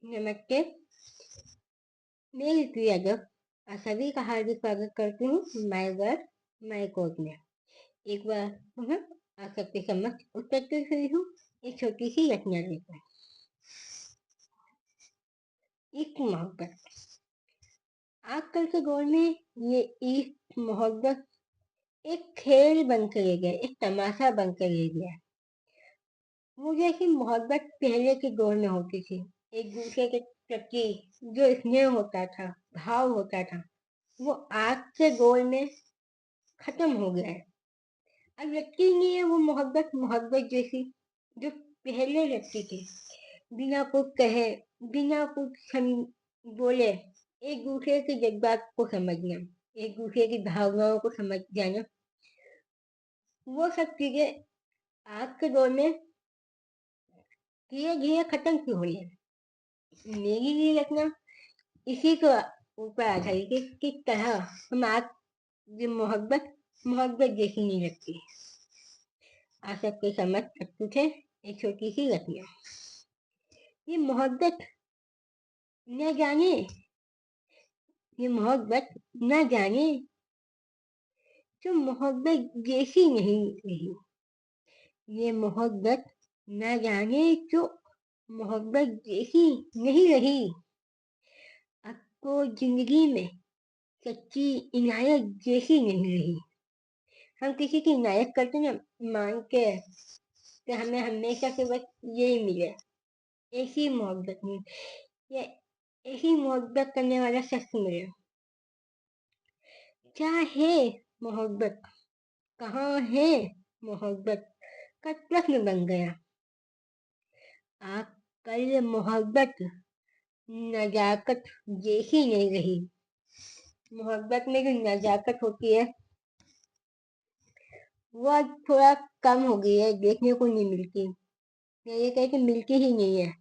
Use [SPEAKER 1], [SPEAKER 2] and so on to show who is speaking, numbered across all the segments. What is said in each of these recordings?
[SPEAKER 1] नमस्ते। मैं ऋतु यादव आप सभी का हार्दिक स्वागत करती हूँ माय वर्ड माय कोड में। एक बार पुनः आप सबके समक्ष उपस्थित हुई हूँ एक छोटी सी रचना लेकर। इश्क मोहब्बत। आजकल के दौर में ये इश्क मोहब्बत एक खेल बन कर रह गया, एक तमाशा बन कर रह गया। वो जैसी मोहब्बत पहले के दौर में होती थी, एक दूसरे के प्रति जो स्नेह होता था, भाव होता था, वो आज के दौर में खत्म हो गया है। अब लगती नहीं है वो मोहब्बत मोहब्बत जैसी जो पहले लगती थी। बिना कुछ कहे, बिना कुछ बोले एक दूसरे के जज्बात को समझना, एक दूसरे की भावनाओं को समझ जाना, वो सब चीजें आज के दौर में धीरे धीरे खत्म क्यों हो रही है। मेरी लिए रखना इसी को ऊपर आधारित है कि किस तरह हम आज ये मोहब्बत मोहब्बत जैसी नहीं लगती। आप सबके समझ प्रस्तुत है एक छोटी सी रचना। ये मोहब्बत न जाने, ये मोहब्बत न जाने जो मोहब्बत जैसी नहीं रही। ये मोहब्बत न जाने जो मोहब्बत जैसी नहीं रही। अब तो जिंदगी में सच्ची इनायत जैसी नहीं रही। हम किसी की इनायत करते ना मान के कि हमें हमेशा से बस यही मिले, ऐसी मोहब्बत नहीं, या ऐसी मोहब्बत करने वाला शख्स मिले। क्या है मोहब्बत, कहाँ है मोहब्बत का प्रश्न बन गया। आजकल मोहब्बत नजाकत जैसी नहीं रही। मोहब्बत में जो नजाकत होती है वो अब थोड़ा कम हो गई है, देखने को नहीं मिलती, ये कहे कि मिलती ही नहीं है।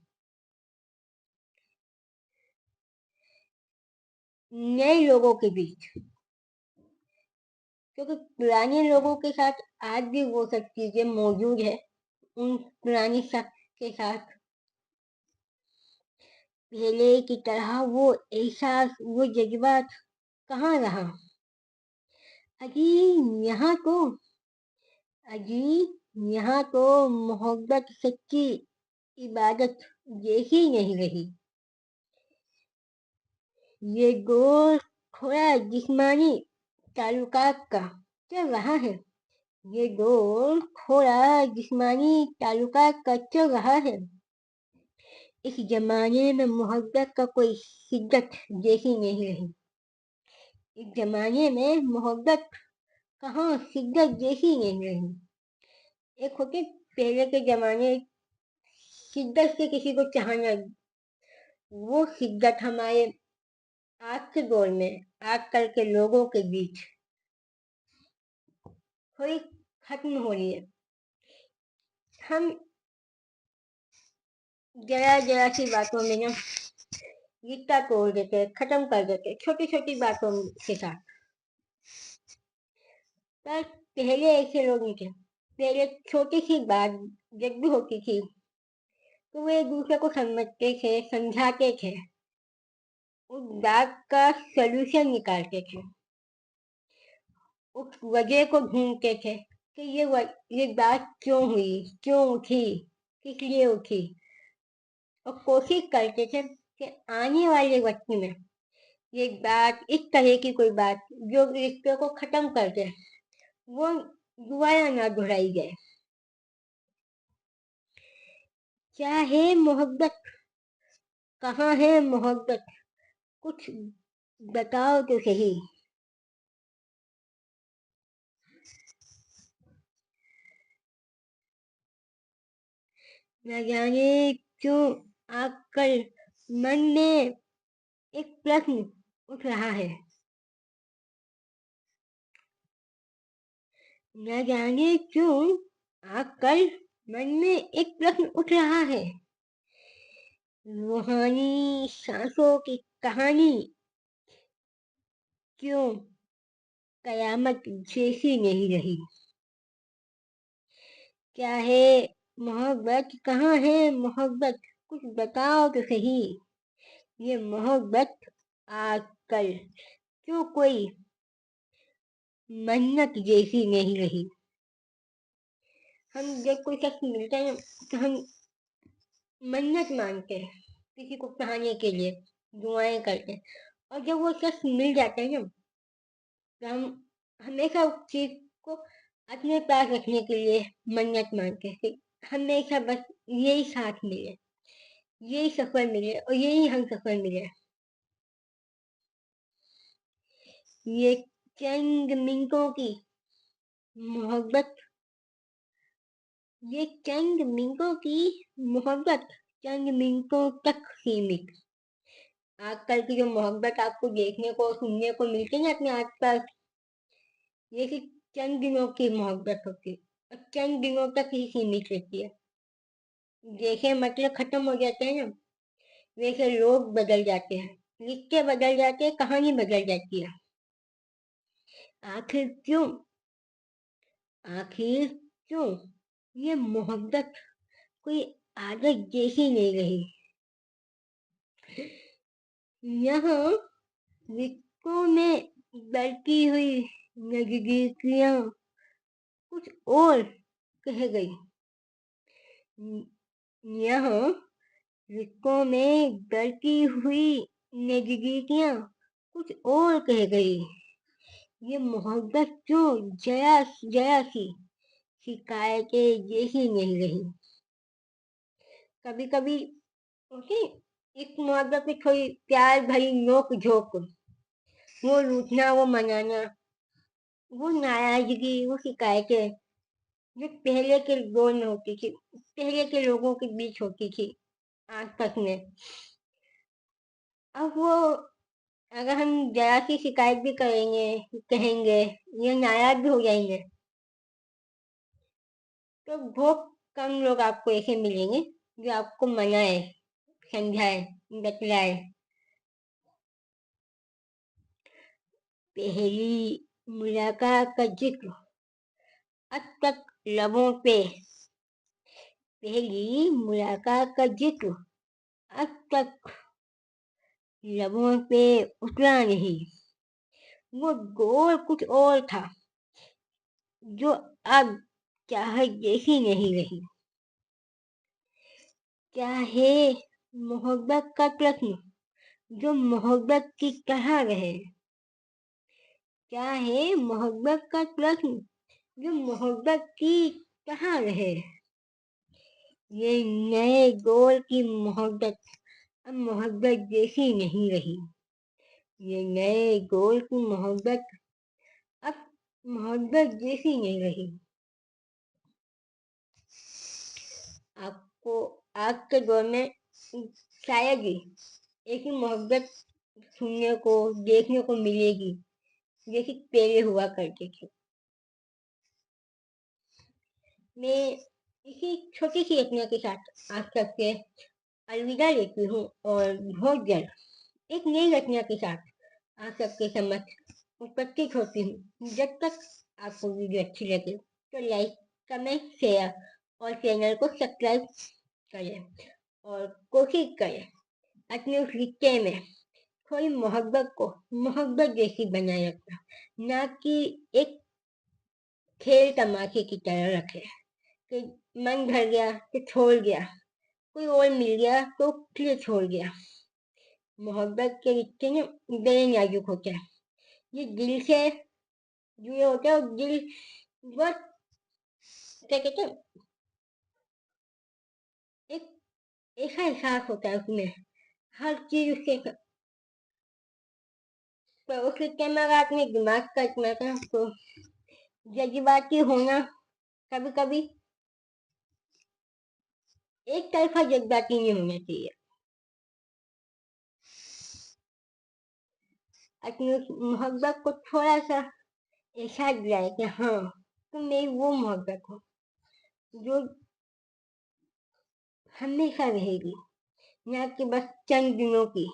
[SPEAKER 1] नए लोगों के बीच, क्योंकि पुराने लोगों के साथ आज भी वो सब चीजें मौजूद है, उन पुरानी शख्स के साथ पहले की तरह वो एहसास, वो जज्बात कहाँ रहा। अजी यहाँ तो अजी यहाँ तो मोहब्बत सच्ची इबादत जैसी नहीं रही। ये दौर थोड़ा जिस्मानी ताल्लुकात का चल रहा है। ये दौर थोड़ा जिस्मानी ताल्लुकात का चल रहा है। इस जमाने में मोहब्बत का कोई शिद्दत जैसी नहीं रही। इस जमाने में मोहब्बत कहाँ शिद्दत जैसी नहीं रही। एक होती पहले के जमाने शिद्दत से किसी को चाहना, वो शिद्दत हमारे आज के दौर में आजकल के लोगों के बीच थोड़ी खत्म हो रही है। हम जरा जरा सी बातों में ना रिश्ता तोड़ देते, खत्म कर देते, छोटी छोटी बातों के साथ। पर पहले ऐसे लोग नहीं थे। पहले छोटी सी बात जब भी होती थी तो वे एक दूसरे को समझते थे, समझाते थे, उस बात का सलूशन निकालते थे, उस वजह को ढूंढते थे कि ये बात क्यों हुई, क्यों उठी, किस लिए उठी, और कोशिश करते थे कि आने वाले वक्त में ये बात, इस तरह की कोई बात जो रिश्ते को खत्म कर दे, वो दोबारा ना दोहराई जाए। क्या है मोहब्बत, कहाँ है मोहब्बत, कुछ बताओ तो सही। न जाने क्यों आजकल मन में एक प्रश्न उठ रहा है। न जाने क्यों आजकल मन में एक प्रश्न उठ रहा है। रूहानी सांसों की कहानी क्यों कयामत जैसी नहीं रही। क्या है मोहब्बत, कहाँ है मोहब्बत, कुछ बताओ तो सही। ये मोहब्बत आजकल क्यों कोई मन्नत जैसी नहीं रही। हम जब कोई शख्स मिलता है तो हम मन्नत मांगते हैं किसी को चाहने के लिए, दुआएं करते हैं, और जब वो शख्स मिल जाता है ना तो हम हमेशा उस चीज को अपने पास रखने के लिए मन्नत मांगते हैं कि हमेशा बस यही साथ मिले, यही सफर मिले और यही हम सफर मिले। ये चंद मिनटों की मोहब्बत ये चंद मिनटों की मोहब्बत चंद मिनटों तक सीमित। आजकल की जो मोहब्बत आपको देखने को सुनने को मिलती है ना अपने आसपास, ये सिर्फ चंद दिनों की मोहब्बत होती है और चंद दिनों तक ही सीमित रहती है। जैसे मतलब खत्म हो जाते हैं ना, वैसे लोग बदल जाते हैं, रिश्ते बदल जाते हैं, कहानी बदल जाती है। आखिर क्यों आखिर क्यों ये मोहब्बत कोई आदत जैसी नहीं रही। यहाँ रिश्तों में बढ़ती हुई नजदीकियां कुछ और कह गई। यहाँ रिश्तों में बढ़ती हुई नजदीकियां कुछ और कह गई। ये मोहब्बत जो जया जया सी शिकायतें जैसी नहीं रही। कभी कभी ओके, इस मोहब्बत में थोड़ी प्यार भरी नोक झोंक, वो रूठना, वो मनाना, वो नाराजगी, वो शिकायतें जो पहले के दौर में होती थी, पहले के लोगों के बीच होती थी आपस में, अब वो अगर हम जरा सी शिकायत भी करेंगे, कहेंगे या नाराज भी हो जाएंगे तो बहुत कम लोग आपको ऐसे मिलेंगे जो आपको मनाए, समझाए, बतलाए। पहली मुलाकात का जिक्र अब तक लबों पे पहली मुलाकात का जिक्र अब तक लबों पे उतरा नहीं। वो दौर कुछ और था जो अब चाहत जैसी नहीं रही। क्या है मोहब्बत का प्रश्न जो मोहब्बत की तरह रहे। क्या है मोहब्बत का प्रश्न जो मोहब्बत की तरह रहे। ये नए दौर की मोहब्बत अब मोहब्बत जैसी नहीं रही। ये नए दौर की मोहब्बत अब मोहब्बत जैसी नहीं रही। आपको आज के दौर में शायद ही ऐसी मोहब्बत सुनने को, देखने को मिलेगी जैसी पहले हुआ करती थी। मैं इसी छोटी सी रचना के साथ आप सबसे अलविदा लेती हूँ और बहुत जल्द एक नई रचना के साथ आप सबके समक्ष उपस्थित होती हूँ। जब तक आपको वीडियो अच्छी लगे तो लाइक, कमेंट, शेयर और चैनल को सब्सक्राइब करें और कोशिश करें अपने उस रिश्ते में थोड़ी मोहब्बत को मोहब्बत जैसी बनाए रखना, ना कि एक खेल तमाशे की तरह रखे कि मन भर गया तो छोड़ गया, कोई और मिल गया तो फिर छोड़ गया। मोहब्बत के रिश्ते ना बड़े नाजुक होते हैं, ये दिल से जुड़े होते हैं और दिल बहुत क्या कहते हैं, एक ऐसा एहसास होता है उसमें, हर चीज उसके। तो उस रिश्ते में अगर आपने दिमाग का इतना था तो जज्बाती होना कभी कभी एक तरफा जज्बाती नहीं होना चाहिए। अपनी उस मोहब्बत को थोड़ा सा एहसास दिलाए कि हाँ तुम मेरी वो मोहब्बत हो जो हमेशा रहेगी, ना कि बस चंद दिनों की।